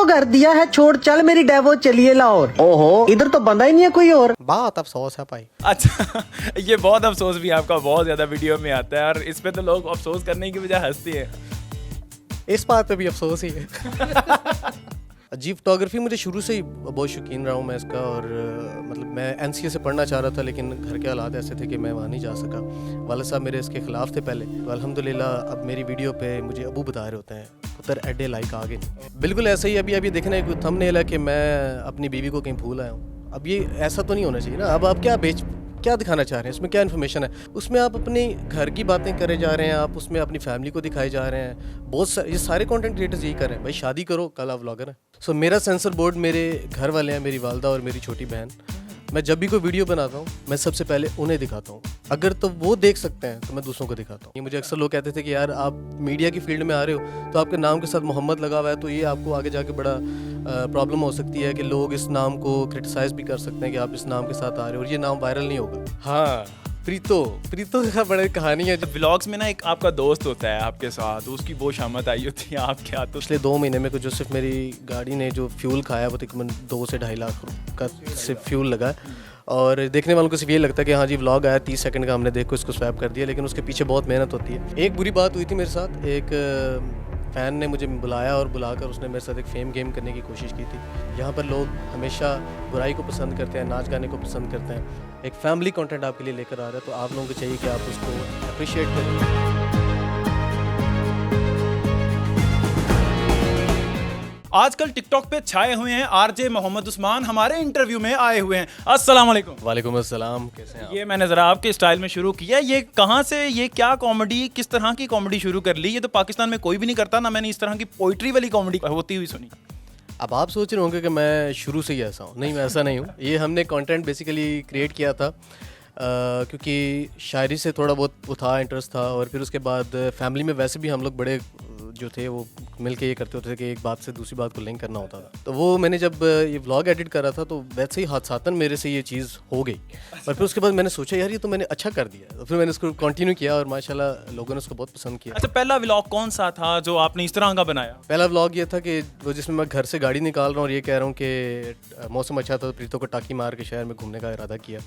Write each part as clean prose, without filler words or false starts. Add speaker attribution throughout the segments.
Speaker 1: को कर दिया है छोड़, चल मेरी डेवो चलिए लाहौर। ओहो इधर तो बंदा ही नहीं है कोई और।
Speaker 2: बहुत अफसोस है भाई।
Speaker 3: अच्छा ये बहुत अफसोस भी आपका बहुत ज़्यादा वीडियो में आता है और इस पे तो लोग अफसोस करने की बजाय हंसते हैं।
Speaker 2: इस बात पे भी अफसोस ही है। जी फोटोग्राफी मुझे शुरू से ही बहुत शौकीन रहा हूँ मैं इसका, और मतलब मैं एनसीए से पढ़ना चाह रहा था लेकिन घर के हालात ऐसे थे कि मैं वहाँ नहीं जा सका। वालिद साहब मेरे इसके ख़िलाफ़ थे पहले, तो अल्हम्दुलिल्लाह अब मेरी वीडियो पे मुझे अबू बता रहे होते हैं पुत्र एडे लाइक आगे। बिल्कुल ऐसे ही अभी देखना है कोई थंबनेल है कि मैं अपनी बीवी को कहीं भूल आया हूँ। अब ये ऐसा तो नहीं होना चाहिए ना। अब आप क्या दिखाना चाह रहे हैं, इसमें क्या इन्फॉर्मेशन है? उसमें आप अपने घर की बातें करे जा रहे हैं, आप उसमें अपनी फैमिली को दिखाए जा रहे हैं। ये सारे कंटेंट क्रिएटर्स यही कर रहे हैं भाई, शादी करो कल आप व्लॉगर हैं। सो मेरा सेंसर बोर्ड मेरे घर वाले हैं, मेरी वालदा और मेरी छोटी बहन। मैं जब भी कोई वीडियो बनाता हूँ मैं सबसे पहले उन्हें दिखाता हूँ, अगर तो वो देख सकते हैं तो मैं दूसरों को दिखाता हूँ। ये मुझे अक्सर लोग कहते थे कि यार आप मीडिया की फील्ड में आ रहे हो तो आपके नाम के साथ मोहम्मद लगा हुआ है, तो ये आपको आगे जाके बड़ा प्रॉब्लम हो सकती है कि लोग इस नाम को क्रिटिसाइज भी कर सकते हैं कि आप इस नाम के साथ आ रहे हो और ये नाम वायरल नहीं होगा। हाँ प्रीतो का बड़ी कहानी है।
Speaker 3: व्लॉग्स में ना एक आपका दोस्त होता है आपके साथ, उसकी वो शामत आई होती है आपके हाथ।
Speaker 2: पिछले 2 महीने में जो सिर्फ मेरी गाड़ी ने जो फ्यूल खाया वो तकरीबन 2 से 2.5 लाख का सिर्फ फ्यूल लगा है। और देखने वालों को सिर्फ ये लगता है कि हाँ जी व्लॉग आया 30 सेकंड का, हमने देखो इसको स्वैप कर दिया, लेकिन उसके पीछे बहुत मेहनत होती है। एक बुरी बात हुई थी मेरे साथ, एक फ़ैन ने मुझे बुलाया और बुलाकर उसने मेरे साथ एक फेम गेम करने की कोशिश की थी। यहाँ पर लोग हमेशा बुराई को पसंद करते हैं, नाच गाने को पसंद करते हैं। एक फैमिली कंटेंट आपके लिए लेकर आ रहा है, तो आप लोगों को चाहिए कि आप उसको अप्रिशिएट करें।
Speaker 3: आजकल टिकटॉक पे छाए हुए हैं आरजे मोहम्मद उस्मान, हमारे इंटरव्यू में आए हुए हैं। अस्सलाम वालेकुम।
Speaker 2: वालेकुम अस्सलाम, कैसे हैं आप?
Speaker 3: ये मैंने ज़रा आपके स्टाइल में शुरू किया, ये कहाँ से, ये क्या कॉमेडी, किस तरह की कॉमेडी शुरू कर ली? ये तो पाकिस्तान में कोई भी नहीं करता ना, मैंने इस तरह की पोइट्री वाली कॉमेडी होती हुई सुनी।
Speaker 2: अब आप सोच रहे होंगे कि मैं शुरू से ही ऐसा हूँ। नहीं, मैं ऐसा नहीं हूँ। ये हमने कंटेंट बेसिकली क्रिएट किया था क्योंकि शायरी से थोड़ा बहुत वो था, इंटरेस्ट था, और फिर उसके बाद फैमिली में वैसे भी हम लोग बड़े जो थे वो मिल के ये करते होते थे कि एक बात से दूसरी बात को लिंक करना होता था। तो वो मैंने जब ये व्लॉग एडिट करा था तो वैसे ही हादसातन मेरे से ये चीज़ हो गई, और फिर उसके बाद मैंने सोचा यार ये तो मैंने अच्छा कर दिया, तो फिर मैंने इसको कंटिन्यू किया और माशाल्लाह लोगों ने उसको बहुत पसंद किया।
Speaker 3: अच्छा, पहला व्लॉग कौन सा था जो आपने इस तरह का बनाया?
Speaker 2: पहला व्लॉग ये था कि वो जिसमें मैं घर से गाड़ी निकाल रहा हूँ और ये कह रहा हूँ कि मौसम अच्छा था तो प्रीतो को टाकी मार के शहर में घूमने का इरादा किया,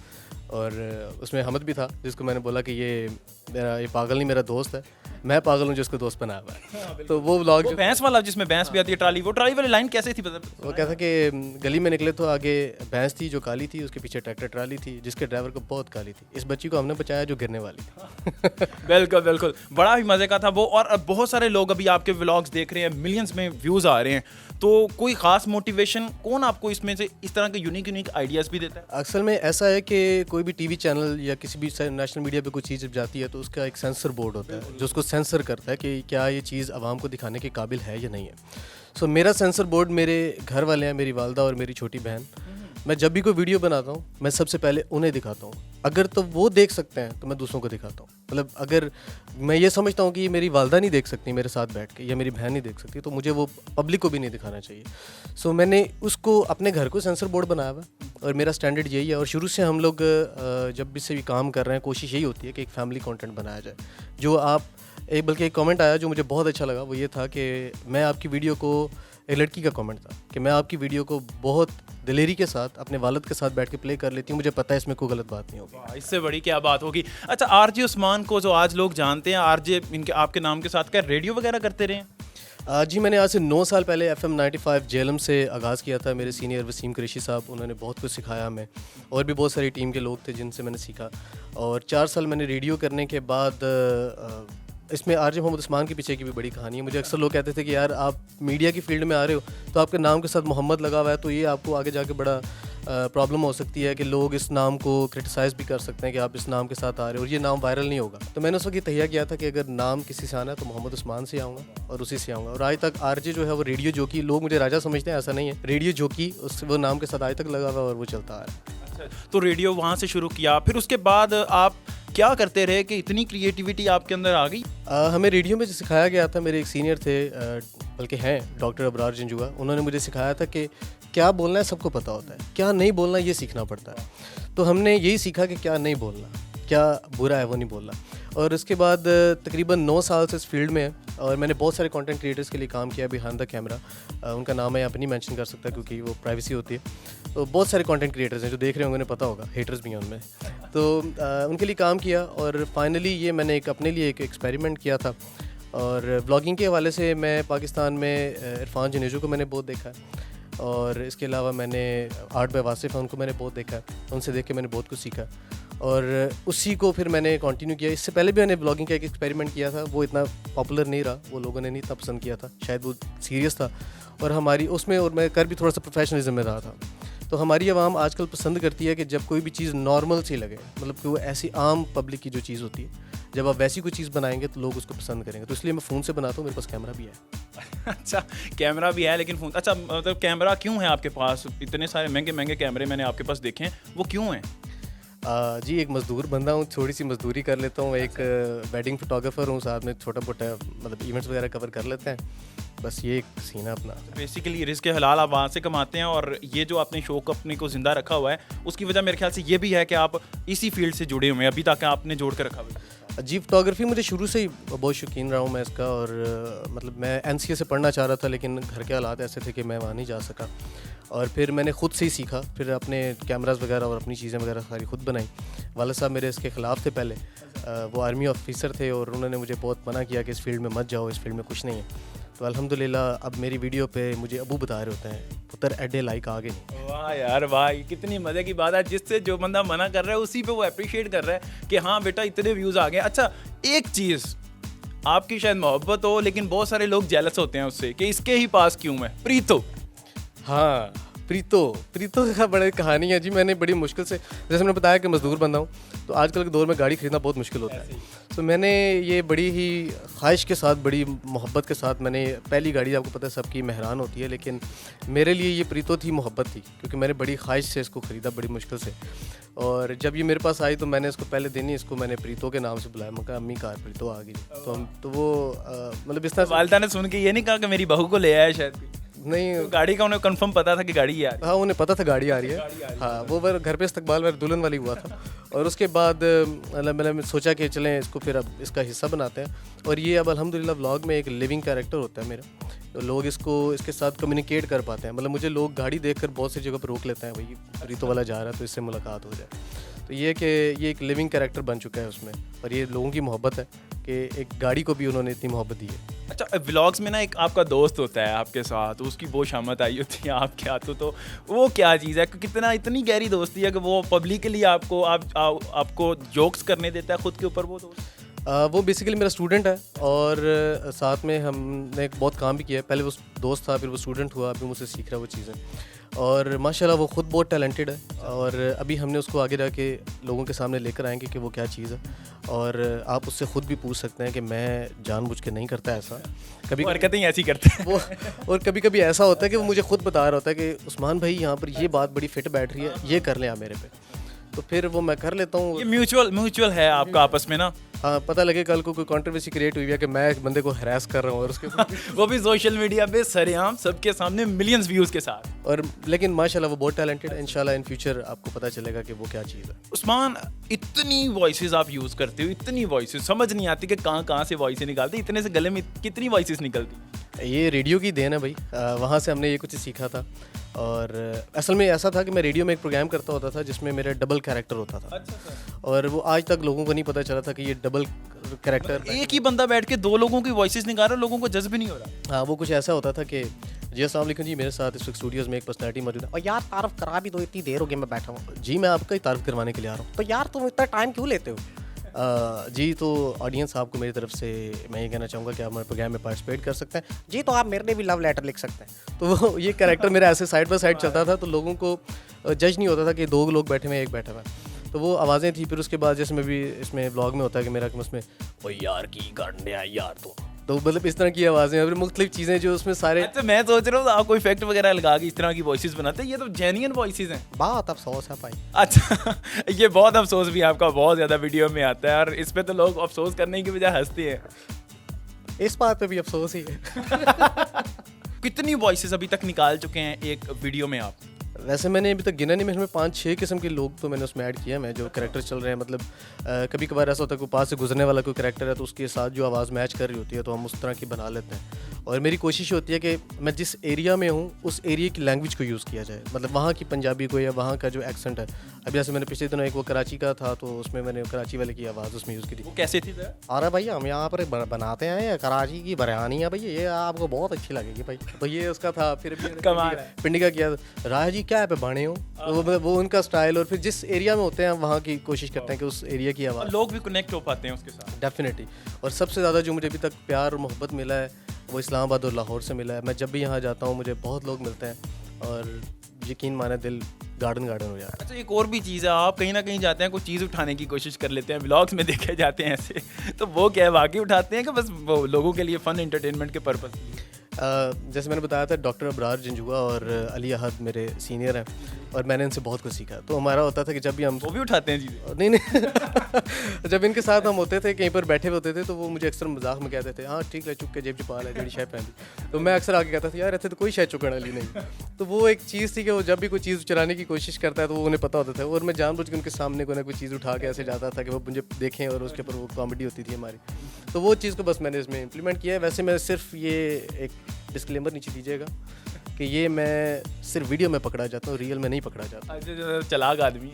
Speaker 2: और उसमें हमद भी था जिसको मैंने बोला कि ये पागल नहीं मेरा दोस्त है, मैं पागल हूँ जिसको दोस्त बनाया हुआ है। तो वो व्लॉग
Speaker 3: भैंस वाला जिसमें भैंस भी आती है, ट्राली, वो ट्राली वाली लाइन कैसे थी पता?
Speaker 2: वो कहता कि गली में निकले तो आगे भैंस थी जो काली थी, उसके पीछे ट्रैक्टर ट्राली थी जिसके ड्राइवर को बहुत काली थी। इस बच्ची को हमने बचाया जो गिरने वाली थी।
Speaker 3: बिल्कुल बिल्कुल, बड़ा ही मज़े का था वो। और बहुत सारे लोग अभी आपके व्लॉग्स देख रहे हैं, मिलियंस में व्यूज़ आ रहे हैं, तो कोई ख़ास मोटिवेशन कौन आपको इसमें से इस तरह के यूनिक आइडियाज़ भी देता है?
Speaker 2: अक्सर में ऐसा है कि कोई भी टीवी चैनल या किसी भी नेशनल मीडिया पे कोई चीज़ जब जाती है तो उसका एक सेंसर बोर्ड होता है जो उसको सेंसर करता है कि क्या ये चीज़ आवाम को दिखाने के काबिल है या नहीं है। सो मेरा सेंसर बोर्ड मेरे घर वाले हैं, मेरी वालदा और मेरी छोटी बहन। मैं जब भी कोई वीडियो बनाता हूँ मैं सबसे पहले उन्हें दिखाता हूँ, अगर तो वो देख सकते हैं तो मैं दूसरों को दिखाता हूँ। मतलब अगर मैं ये समझता हूँ कि ये मेरी वालदा नहीं देख सकती मेरे साथ बैठ के, या मेरी बहन नहीं देख सकती, तो मुझे वो पब्लिक को भी नहीं दिखाना चाहिए। सो मैंने उसको अपने घर को सेंसर बोर्ड बनाया हुआ है और मेरा स्टैंडर्ड यही है। और शुरू से हम लोग जब भी से भी काम कर रहे हैं कोशिश यही होती है कि एक फैमिली कंटेंट बनाया जाए। जो आप बल्कि एक कमेंट आया जो मुझे बहुत अच्छा लगा, वो ये था कि मैं आपकी वीडियो को, एक लड़की का कमेंट था कि मैं आपकी वीडियो को बहुत दिलेरी के साथ अपने वालिद के साथ बैठ के प्ले कर लेती हूँ, मुझे पता है इसमें कोई गलत बात नहीं होगी।
Speaker 3: इससे बड़ी क्या बात होगी। अच्छा, आरजे उस्मान को जो आज लोग जानते हैं, आरजे इनके आपके नाम के साथ क्या रेडियो वगैरह करते रहे?
Speaker 2: जी मैंने आज से 9 साल पहले FM 95 जेलम से आगाज़ किया था। मेरे सीनियर वसीम कुरैशी साहब, उन्होंने बहुत कुछ सिखाया हमें, और भी बहुत सारी टीम के लोग थे जिनसे मैंने सीखा। और 4 साल मैंने रेडियो करने के बाद इसमें आरजे मोहम्मद उस्मान के पीछे की भी बड़ी कहानी है। मुझे अक्सर लोग कहते थे कि यार आप मीडिया की फील्ड में आ रहे हो तो आपके नाम के साथ मोहम्मद लगा हुआ है, तो ये आपको आगे जाके बड़ा प्रॉब्लम हो सकती है कि लोग इस नाम को क्रिटिसाइज़ भी कर सकते हैं कि आप इस नाम के साथ आ रहे हो और ये नाम वायरल नहीं होगा। तो मैंने उस वक्त ये तहिया किया था कि अगर नाम किसी से आना है तो मोहम्मद उस्मान से आऊँगा और उसी से आऊँगा। और आज तक आरजे जो है वो रेडियो जोकी, लोग मुझे राजा समझते हैं, ऐसा नहीं है, रेडियो जोकी वो नाम के साथ आज तक लगा हुआ और वो चलता आ रहा है।
Speaker 3: अच्छा, तो रेडियो वहाँ से शुरू किया, फिर उसके बाद आप क्या करते रहे कि इतनी क्रिएटिविटी आपके अंदर आ गई?
Speaker 2: हमें रेडियो में सिखाया गया था, मेरे एक सीनियर थे बल्कि हैं डॉक्टर अबरार जंजुआ, उन्होंने मुझे सिखाया था कि क्या बोलना है सबको पता होता है, क्या नहीं बोलना ये सीखना पड़ता है। तो हमने यही सीखा कि क्या नहीं बोलना, क्या बुरा है वो नहीं बोलना। और उसके बाद तकरीबन 9 साल से इस फील्ड में है और मैंने बहुत सारे कंटेंट क्रिएटर्स के लिए काम किया बिहाइंड द कैमरा। उनका नाम मैं यहाँ पर नहीं मेंशन कर सकता क्योंकि वो प्राइवेसी होती है। तो बहुत सारे कंटेंट क्रिएटर्स हैं जो देख रहे होंगे, उन्हें पता होगा, हेटर्स भी हैं उनमें। तो उनके लिए काम किया और फाइनली ये मैंने अपने लिए एक एक्सपेरिमेंट किया था। और व्लॉगिंग के हवाले से मैं पाकिस्तान में इरफान जनेजू को मैंने बहुत देखा है और इसके अलावा मैंने आर्ट बाय वासिफ है, उनको मैंने बहुत देखा है, उनसे देख के मैंने बहुत कुछ सीखा और उसी को फिर मैंने कंटिन्यू किया। इससे पहले भी मैंने ब्लॉगिंग का एक एक्सपेरिमेंट किया था, वो इतना पॉपुलर नहीं रहा, वो लोगों ने नहीं इतना पसंद किया था, शायद वो सीरियस था और हमारी उसमें और मैं कर भी थोड़ा सा प्रोफेशनलिज्म में रहा था। तो हमारी आवाम आजकल पसंद करती है कि जब कोई भी चीज़ नॉर्मल सी लगे, मतलब कि वो ऐसी आम पब्लिक की जो चीज़ होती है, जब आप वैसी कोई चीज़ बनाएंगे तो लोग उसको पसंद करेंगे। तो इसलिए मैं फ़ोन से बनाता हूँ, मेरे पास कैमरा भी है।
Speaker 3: अच्छा, कैमरा भी है लेकिन फ़ोन, अच्छा मतलब कैमरा क्यों है आपके पास? इतने सारे महंगे महंगे कैमरे मैंने आपके पास देखे हैं, वो क्यों हैं?
Speaker 2: जी एक मज़दूर बंदा हूँ, थोड़ी सी मज़दूरी कर लेता हूँ, एक वेडिंग फोटोग्राफर हूँ, साथ में छोटा मोटा मतलब इवेंट्स वगैरह कवर कर लेते हैं, बस ये एक सीन है अपना।
Speaker 3: बेसिकली रिस्क हलाल आप वहाँ से कमाते हैं और ये जो आपने शौक अपने को ज़िंदा रखा हुआ है उसकी वजह मेरे ख्याल से ये भी है कि आप इसी फील्ड से जुड़े हुए हैं, अभी तक आपने जोड़ कर रखा हुआ है।
Speaker 2: जी फोटोग्राफी मुझे शुरू से ही बहुत शौकीन रहा हूँ मैं इसका और मतलब मैं NCA से पढ़ना चाह रहा था लेकिन घर के हालात ऐसे थे कि मैं वहाँ नहीं जा सका और फिर मैंने ख़ुद से ही सीखा, फिर अपने कैमरास वगैरह और अपनी चीज़ें वगैरह सारी खुद बनाई। वाला साहब मेरे इसके ख़िलाफ़ थे पहले, वो आर्मी ऑफिसर थे और उन्होंने मुझे बहुत मना किया कि इस फील्ड में मत जाओ, इस फील्ड में कुछ नहीं है। तो अल्हम्दुलिल्लाह अब मेरी वीडियो पे मुझे अबू बता रहे होते हैं, पुत्र एडे लाइक आ गए।
Speaker 3: वाह यार वाह, कितनी मज़े की बात है, जिससे जो बंदा मना कर रहा है उसी पे वो अप्रिशिएट कर रहा है कि हाँ बेटा इतने व्यूज़ आ गए। अच्छा, एक चीज़ आपकी शायद मोहब्बत हो लेकिन बहुत सारे लोग जेलस होते हैं उससे कि इसके ही पास क्यों है, प्रीतो।
Speaker 2: हाँ प्रीतो का बड़ी कहानी है जी। मैंने बड़ी मुश्किल से, जैसे मैंने बताया कि मज़दूर बंदा हूँ, तो आजकल के दौर में गाड़ी खरीदना बहुत मुश्किल होता है। तो मैंने ये बड़ी ही ख्वाहिश के साथ, बड़ी मोहब्बत के साथ, मैंने पहली गाड़ी, आपको पता है सबकी मेहरान होती है, लेकिन मेरे लिए ये प्रीतो थी, मोहब्बत थी, क्योंकि मैंने बड़ी ख्वाहिश से इसको ख़रीदा, बड़ी मुश्किल से। और जब ये मेरे पास आई तो मैंने इसको पहले दिन ही इसको मैंने प्रीतो के नाम से बुलाया। मैं कहा अम्मी कार प्रीतो आ गई। तो वो मतलब इस तरह
Speaker 3: वालिदा ने सुन के ये नहीं कहा कि मेरी बहू को ले आया शायद? नहीं, तो गाड़ी का उन्हें कंफर्म पता था कि गाड़ी आ रही है?
Speaker 2: हाँ, उन्हें पता था गाड़ी आ रही है। हाँ, वो घर पे इस्तकबाल वाले दुल्हन वाली हुआ था और उसके बाद मैंने सोचा कि चलें इसको फिर अब इसका हिस्सा बनाते हैं। और ये अब अल्हम्दुलिल्लाह व्लॉग में एक लिविंग कैरेक्टर होता है मेरा, तो लोग इसके साथ कम्युनिकेट कर पाते हैं। मतलब मुझे लोग गाड़ी देखकर बहुत सी जगह पर रोक लेते हैं, भाई प्रीतो वाला जा रहा है तो इससे मुलाकात हो जाए। तो ये कि ये एक लिविंग कैरेक्टर बन चुका है उसमें, और ये लोगों की मोहब्बत है कि एक गाड़ी को भी उन्होंने इतनी मोहब्बत दी है।
Speaker 3: अच्छा, व्लॉग्स में ना एक आपका दोस्त होता है आपके साथ, उसकी बहुत शामत आई होती है आपके हाथों, तो वो क्या चीज़ है? कितना इतनी गहरी दोस्ती है कि वो पब्लिकली आपको जोक्स करने देता है खुद के ऊपर वो दोस्त?
Speaker 2: वो बेसिकली मेरा स्टूडेंट है और साथ में हमने बहुत काम भी किया है। पहले वो दोस्त था, फिर वो स्टूडेंट हुआ, अभी मुझसे सीख रहा है वो चीज़ें, और माशाल्लाह वो ख़ुद बहुत टैलेंटेड है। और अभी हमने उसको आगे रह के लोगों के सामने लेकर आएंगे कि वो क्या चीज़ है, और आप उससे ख़ुद भी पूछ सकते हैं कि मैं जानबूझ के नहीं करता ऐसा, कभी
Speaker 3: हरकतें ऐसी करते हैं
Speaker 2: वो। और कभी कभी ऐसा होता है कि वो मुझे खुद बता रहा होता है कि उस्मान भाई यहाँ पर ये बात बड़ी फिट बैठ रही है, ये कर लें आप मेरे पे, तो फिर वो मैं कर लेता हूँ।
Speaker 3: ये म्यूचुअल है आपका आपस में ना?
Speaker 2: हाँ, पता लगे कल को कोई कंट्रोवर्सी क्रिएट हुई है कि मैं एक बंदे को हरास कर रहा हूँ और उसके
Speaker 3: वो भी सोशल मीडिया पे सरेआम सबके सामने मिलियंस व्यूज़ के साथ।
Speaker 2: और लेकिन माशाल्लाह वो बहुत टैलेंटेड है। इंशाल्लाह इन फ्यूचर आपको पता चलेगा कि वो क्या चीज़ है।
Speaker 3: उस्मान, इतनी वॉइसेस आप यूज़ करते हो, इतनी वॉइसेस, समझ नहीं आती कि कहाँ से वॉइसेस निकालते, इतने से गले में कितनी वॉइसेस निकलती?
Speaker 2: ये रेडियो की देन है भाई, वहाँ से हमने ये कुछ सीखा था। और असल में ऐसा था कि मैं रेडियो में एक प्रोग्राम करता होता था जिसमें मेरा डबल कैरेक्टर होता था।
Speaker 3: अच्छा।
Speaker 2: और वो आज तक लोगों को नहीं पता चला था कि ये डबल कैरेक्टर,
Speaker 3: एक ही बंदा बैठ के दो लोगों की वॉइसेस निकाल रहा, लोगों को जज्ब नहीं हो रहा।
Speaker 2: हाँ, वो कुछ ऐसा होता था कि जी अस्सलाम वालेकुम जी, मेरे साथ इस वक्त स्टूडियोज़ में एक पर्सनैलिटी मौजूद है।
Speaker 1: और यार तारफ करा भी दो, इतनी देर हो गई मैं बैठा हूँ।
Speaker 2: जी मैं आपका ही तारीफ करवाने के लिए आ रहा हूँ।
Speaker 1: तो यार तुम इतना टाइम क्यों लेते हो?
Speaker 2: जी तो ऑडियंस आपको मेरी तरफ से मैं ये कहना चाहूँगा कि आप हमारे प्रोग्राम में पार्टिसिपेट कर सकते हैं।
Speaker 1: जी तो आप मेरे लिए भी लव लेटर लिख सकते हैं।
Speaker 2: तो वो ये कैरेक्टर मेरा ऐसे साइड बाय साइड चलता था, तो लोगों को जज नहीं होता था कि दो लोग बैठे हुए हैं, एक बैठा हुआ है। तो वो आवाज़ें थी। फिर उसके बाद जैसे मैं भी इसमें ब्लॉग में होता है कि मेरा कि उसमें ओ यार की करने आया यार, तो मतलब इस तरह की आवाज़ें, फिर मुख्तलिफ चीज़ें जो उसमें सारे।
Speaker 3: अच्छा, मैं सोच रहा हूँ आप कोई इफेक्ट वगैरह लगा के इस तरह की वॉइसेस बनाते हैं, ये तो जेन्युइन वॉइसेस हैं।
Speaker 1: बहुत अफसोस है भाई।
Speaker 3: अच्छा ये बहुत अफसोस भी आपका बहुत ज़्यादा वीडियो में आता है, और इस पे तो लोग अफसोस करने की बजाय हंसते हैं।
Speaker 2: इस बात पे भी अफसोस ही है।
Speaker 3: कितनी वॉइसेस अभी तक निकाल चुके हैं एक वीडियो में आप?
Speaker 2: वैसे मैंने अभी तक गिना नहीं, मैंने 5-6 किस्म के लोग तो मैंने उसमें ऐड किया है, मैं जो कैरेक्टर चल रहे हैं, मतलब कभी कभार ऐसा होता है कोई पास से गुजरने वाला कोई कैरेक्टर है तो उसके साथ जो आवाज़ मैच कर रही होती है तो हम उस तरह की बना लेते हैं। और मेरी कोशिश होती है कि मैं जिस एरिया में हूँ उस एरिया की लैंग्वेज को यूज़ किया जाए, मतलब वहाँ की पंजाबी को या वहाँ का जो एक्सेंट है। अब जैसे मैंने पिछले दिनों एक वो कराची का था तो उसमें मैंने कराची वाले की आवाज़ उसमें यूज़ की थी।
Speaker 3: वो कैसे थी सर?
Speaker 2: अरे भैया हम यहाँ पर बनाते हैं कराची की बिरयानी है भैया, ये आपको बहुत अच्छी लगेगी भाई, तो ये उसका था। फिर
Speaker 3: कमाल है।
Speaker 2: पिंडी का किया राजा जी क्या पे बने हो, तो वो उनका स्टाइल। और फिर जिस एरिया में होते हैं वहाँ की कोशिश करते हैं कि उस एरिया की
Speaker 3: और
Speaker 2: आवाज़
Speaker 3: लोग भी कनेक्ट हो पाते हैं उसके साथ।
Speaker 2: डेफिनेटली। और सबसे ज़्यादा जो मुझे अभी तक प्यार और मोहब्बत मिला है वो इस्लामाबाद और लाहौर से मिला है। मैं जब भी यहाँ जाता हूँ मुझे बहुत लोग मिलते हैं और यकीन माने दिल गार्डन हो जाता है।
Speaker 3: अच्छा, एक और भी चीज़ है, आप कहीं ना कहीं जाते हैं कोई चीज़ उठाने की कोशिश कर लेते हैं, व्लॉग्स में देखे जाते हैं ऐसे, तो वो क्या है, वाकई उठाते हैं कि बस वो लोगों के लिए फ़न एंटरटेनमेंट के पर्पज़?
Speaker 2: जैसे मैंने बताया था डॉक्टर अबरार जंजुआ और अली अहद मेरे सीनियर हैं और मैंने इनसे बहुत कुछ सीखा। तो हमारा होता था कि जब भी हम
Speaker 3: वो भी उठाते हैं चीज़ें?
Speaker 2: नहीं जब इनके साथ हम होते थे कहीं पर बैठे होते थे तो वो मुझे अक्सर मजाक में कहते थे हाँ ठीक है चुप के जेब छुपा ले जेडी शय पहन। तो मैं अक्सर आगे कहता था यार ऐसे तो कोई शय चुकने वाली नहीं। तो वो एक चीज़ थी कि वो जब भी कोई चीज़ चुराने की कोशिश करता है तो वो उन्हें पता होता था और मैं जानबूझ के उनके सामने कोई ना कोई चीज़ उठा के ऐसे जाता था कि वो मुझे देखें और उसके ऊपर वो कॉमेडी होती थी हमारी। तो वो चीज़ को बस मैंने इसमें इम्प्लीमेंट किया है। वैसे मैं सिर्फ ये एक डिस्क्लेमर नीचे दीजिएगा कि ये मैं सिर्फ वीडियो में पकड़ा जाता हूँ, रियल में नहीं पकड़ा जाता।
Speaker 3: अच्छा, चलाक आदमी।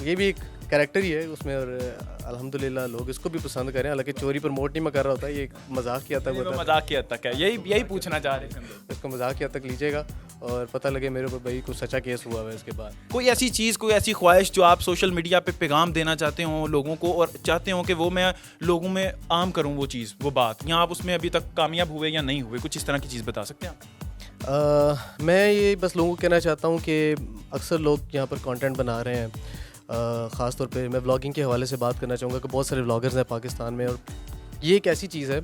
Speaker 2: ये भी एक कैरेक्टर ही है उसमें और अल्हम्दुलिल्लाह लोग इसको भी पसंद करें। हालांकि चोरी प्रमोट नहीं मैं कर रहा होता, ये एक मजाक किया तक होता है।
Speaker 3: मजाक की हद तक है, यही पूछना चाह रहे थे हम लोग।
Speaker 2: इसको मजाक किया तक लीजिएगा और पता लगे मेरे ऊपर भाई कुछ सच्चा केस हुआ है इसके बाद।
Speaker 3: कोई ऐसी चीज़, कोई ऐसी ख्वाहिश जो आप सोशल मीडिया पे पैगाम देना चाहते हो लोगों को और चाहते हो कि वो मैं लोगों में आम करूं वो चीज़, वो बात, या आप उसमें अभी तक कामयाब हुए या नहीं हुए, कुछ इस तरह की चीज़ बता सकते हैं आप?
Speaker 2: मैं ये बस लोगों को कहना चाहता हूँ कि अक्सर लोग यहाँ पर कंटेंट बना रहे हैं, ख़ास तौर पे मैं व्लॉगिंग के हवाले से बात करना चाहूँगा कि बहुत सारे व्लॉगर्स हैं पाकिस्तान में और ये एक ऐसी चीज़ है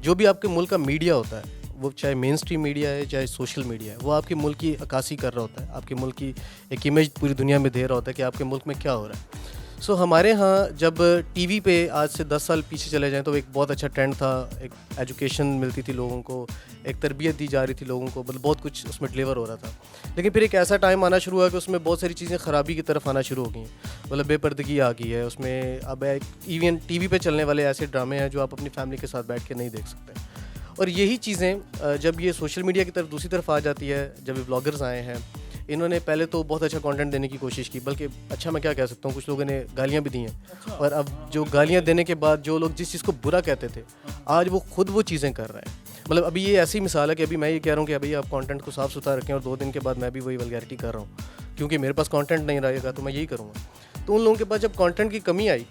Speaker 2: जो भी आपके मुल्क का मीडिया होता है, वो चाहे मेन स्ट्रीम मीडिया है चाहे सोशल मीडिया है, वो आपके मुल्क की अक्कासी कर रहा होता है, आपके मुल्क की एक इमेज पूरी दुनिया में दे रहा होता है कि आपके मुल्क में क्या हो रहा है। सो हमारे यहाँ जब टीवी पे आज से 10 साल पीछे चले जाएं तो एक बहुत अच्छा ट्रेंड था, एक एजुकेशन मिलती थी लोगों को, एक तरबियत दी जा रही थी लोगों को, मतलब बहुत कुछ उसमें डिलीवर हो रहा था। लेकिन फिर एक ऐसा टाइम आना शुरू हुआ कि उसमें बहुत सारी चीज़ें ख़राबी की तरफ आना शुरू हो गई, मतलब बेपर्दगी आ गई है उसमें। अब इवन टीवी पे चलने वाले ऐसे ड्रामे हैं जो आप अपनी फैमिली के साथ बैठ के नहीं देख सकते। और यही चीज़ें जब ये सोशल मीडिया की तरफ दूसरी तरफ आ जाती है, जब ये ब्लॉगर्स आए हैं, इन्होंने पहले तो बहुत अच्छा कंटेंट देने की कोशिश की, बल्कि अच्छा मैं क्या कह सकता हूँ, कुछ लोगों ने गालियाँ भी दी हैं। और अब जो गालियाँ देने के बाद जो लोग जिस चीज़ को बुरा कहते थे आज वो खुद वो चीज़ें कर रहे हैं। मतलब अभी ये ऐसी मिसाल है कि अभी मैं ये कह रहा हूँ कि अभी आप कंटेंट को साफ़ सुथरा रखें और 2 दिन के बाद मैं भी वही वल्गैरिटी कर रहा हूँ क्योंकि मेरे पास कंटेंट नहीं रहेगा तो मैं यही करूँगा। तो उन लोगों के पास जब कंटेंट की कमी आई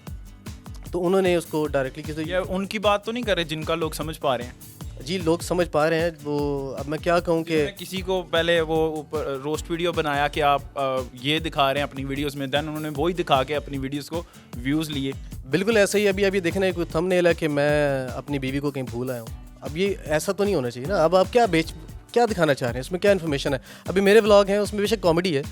Speaker 2: तो उन्होंने उसको डायरेक्टली किसी,
Speaker 3: ये उनकी बात तो नहीं कर रहे जिनका लोग समझ पा रहे हैं?
Speaker 2: जी लोग समझ पा रहे हैं। वो अब मैं क्या कहूँ कि
Speaker 3: किसी को पहले वो ऊपर रोस्ट वीडियो बनाया कि आप ये दिखा रहे हैं अपनी वीडियोस में, देन उन्होंने वही दिखा के अपनी वीडियोस को व्यूज़ लिए।
Speaker 2: बिल्कुल ऐसा ही अभी देखने कोई थंबनेल है कि मैं अपनी बीवी को कहीं भूल आया हूँ। अब ये ऐसा तो नहीं होना चाहिए ना। अब आप क्या दिखाना चाह रहे हैं, उसमें क्या इन्फॉर्मेशन है? अभी मेरे व्लॉग हैं उसमें बेशक कॉमेडी है,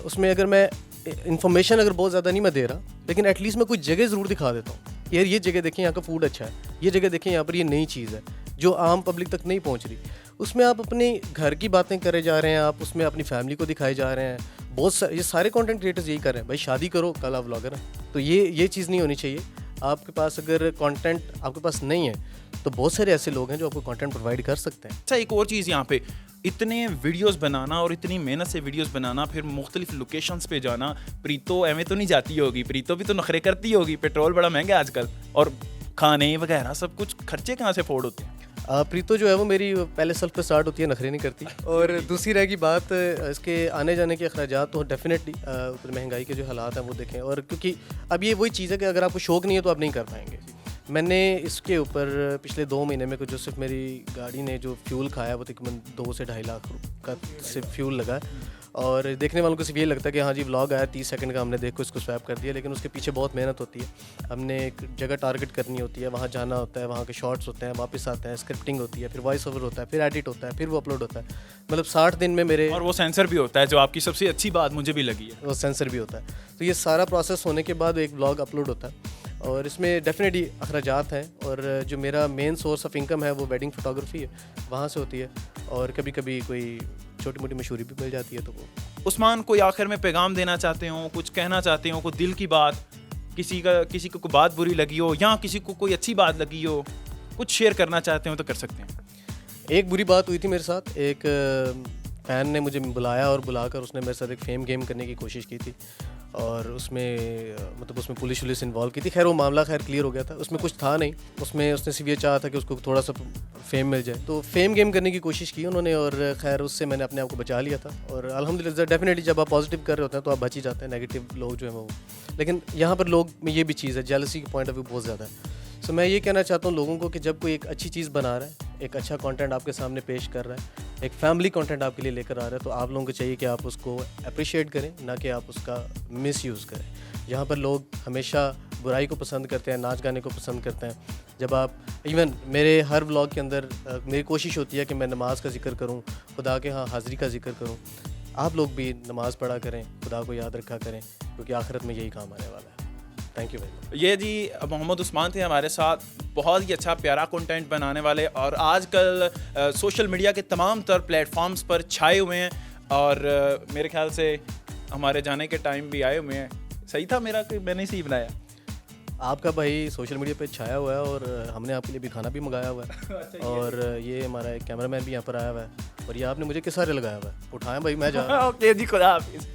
Speaker 2: उसमें अगर मैं इन्फॉर्मेशन अगर बहुत ज़्यादा नहीं मैं दे रहा लेकिन एटलीस्ट मैं कुछ जगह ज़रूर दिखा देता हूँ, यार ये जगह देखें यहाँ का फूड अच्छा है, ये जगह देखें यहाँ पर ये नई चीज़ है जो आम पब्लिक तक नहीं पहुँच रही। उसमें आप अपने घर की बातें करे जा रहे हैं, आप उसमें अपनी फैमिली को दिखाए जा रहे हैं। ये सारे कंटेंट क्रिएटर्स यही कर रहे हैं, भाई शादी करो कल आप व्लॉगर हैं। तो ये चीज़ नहीं होनी चाहिए। आपके पास अगर कंटेंट आपके पास नहीं है तो बहुत सारे ऐसे लोग हैं जो आपको कंटेंट प्रोवाइड कर सकते हैं।
Speaker 3: अच्छा, एक और चीज़ यहाँ पे, इतने वीडियोस बनाना और इतनी मेहनत से वीडियोस बनाना, फिर मुख्तलिफ लोकेशंस पे जाना, प्रीतो एवं तो नहीं जाती होगी, प्रीतो भी तो नखरे करती होगी, पेट्रोल बड़ा महंगा है आजकल, और खाने वगैरह सब कुछ खर्चे कहाँ से अफोर्ड होते हैं?
Speaker 2: प्रीतो जो है वो मेरी पहले सेल्फ पे स्टार्ट होती है, नखरे नहीं करती। और दूसरी रहेगी बात इसके आने जाने के अखराजात, तो डेफिनेटली ऊपर महंगाई के जो हालात हैं वो देखें। और क्योंकि अब ये वही चीज़ है कि अगर आपको शौक़ नहीं है तो आप नहीं कर पाएंगे। मैंने इसके ऊपर पिछले 2 महीने में जो सिर्फ मेरी गाड़ी ने जो फ्यूल खाया वो तकरीबन 2 से 2.5 लाख का सिर्फ फ्यूल लगा। और देखने वालों को सिर्फ ये लगता है कि हाँ जी व्लॉग आया 30 सेकंड का, हमने देखो इसको स्वैप कर दिया, लेकिन उसके पीछे बहुत मेहनत होती है। हमने एक जगह टारगेट करनी होती है, वहाँ जाना होता है, वहाँ के शॉट्स होते हैं, वापस आते हैं, स्क्रिप्टिंग होती है, फिर वॉइस ओवर होता है, फिर एडिट होता है, फिर वो अपलोड होता है। मतलब 60 दिन में मेरे,
Speaker 3: और वो सेंसर भी होता है जो आपकी सबसे अच्छी बात मुझे भी लगी है,
Speaker 2: वो सेंसर भी होता है। तो ये सारा प्रोसेस होने के बाद एक व्लॉग अपलोड होता है और इसमें डेफिनेटली अखराजात हैं। और जो मेरा मेन सोर्स ऑफ इनकम है वो वेडिंग फोटोग्राफी है, वहाँ से होती है। और कभी कभी कोई छोटी मोटी मशहूरी भी मिल जाती है। तो वो
Speaker 3: उस्मान, कोई आखिर में पैगाम देना चाहते हो, कुछ कहना चाहते हो, कोई दिल की बात, किसी को कोई बात बुरी लगी हो या किसी को कोई अच्छी बात लगी हो, कुछ शेयर करना चाहते हो तो कर सकते हैं।
Speaker 2: एक बुरी बात हुई थी मेरे साथ। एक फ़ैन ने मुझे बुलाया और बुलाकर उसने मेरे साथ एक फेम गेम करने की कोशिश की थी और उसमें मतलब उसमें पुलिस इन्वॉल्व की थी। खैर वो मामला क्लियर हो गया था, उसमें कुछ था नहीं। उसमें उसने सिर्फ ये चाहा था कि उसको थोड़ा सा फेम मिल जाए, तो फेम गेम करने की कोशिश की उन्होंने और खैर उससे मैंने अपने आप को बचा लिया था। और अल्हम्दुलिल्लाह डेफिनेटली जब आप पॉजिटिव कर रहे होते हैं तो आप बच ही जाते हैं, नेगेटिव लोग जो हैं वो। लेकिन यहाँ पर लोग में ये भी चीज़ है, जेलसी की पॉइंट ऑफ व्यू बहुत ज़्यादा है। सो मैं ये कहना चाहता हूँ लोगों को कि जब कोई एक अच्छी चीज़ बना रहा है, एक अच्छा कंटेंट आपके सामने पेश कर रहा है, एक फैमिली कंटेंट आपके लिए लेकर आ रहा है, तो आप लोगों को चाहिए कि आप उसको अप्रिशिएट करें, ना कि आप उसका मिसयूज़ करें। यहाँ पर लोग हमेशा बुराई को पसंद करते हैं, नाच गाने को पसंद करते हैं। जब आप इवन मेरे हर व्लॉग के अंदर मेरी कोशिश होती है कि मैं नमाज का जिक्र करूँ, खुदा के यहाँ हाज़िरी का जिक्र करूँ। आप लोग भी नमाज़ पढ़ा करें, खुदा को याद रखा करें, क्योंकि आखिरत में यही काम आने वाला है। Thank you very much.
Speaker 3: ये जी मोहम्मद उस्मान थे हमारे साथ, बहुत ही अच्छा प्यारा कंटेंट बनाने वाले और आजकल सोशल मीडिया के तमाम तर प्लेटफॉर्म्स पर छाए हुए हैं और मेरे ख्याल से हमारे जाने के टाइम भी आए हुए हैं। सही था मेरा कि मैंने सही बनाया?
Speaker 2: आपका भाई सोशल मीडिया पे छाया हुआ है और हमने आपके लिए भी खाना भी मंगाया हुआ है।
Speaker 3: अच्छा,
Speaker 2: और ये हमारा एक कैमरामैन भी यहाँ पर आया हुआ है और ये आपने मुझे किस सारे लगाया हुआ है। उठाएं भाई, मैं जा रहा हूँ।
Speaker 3: ओके जी, खुदा हाफिज़।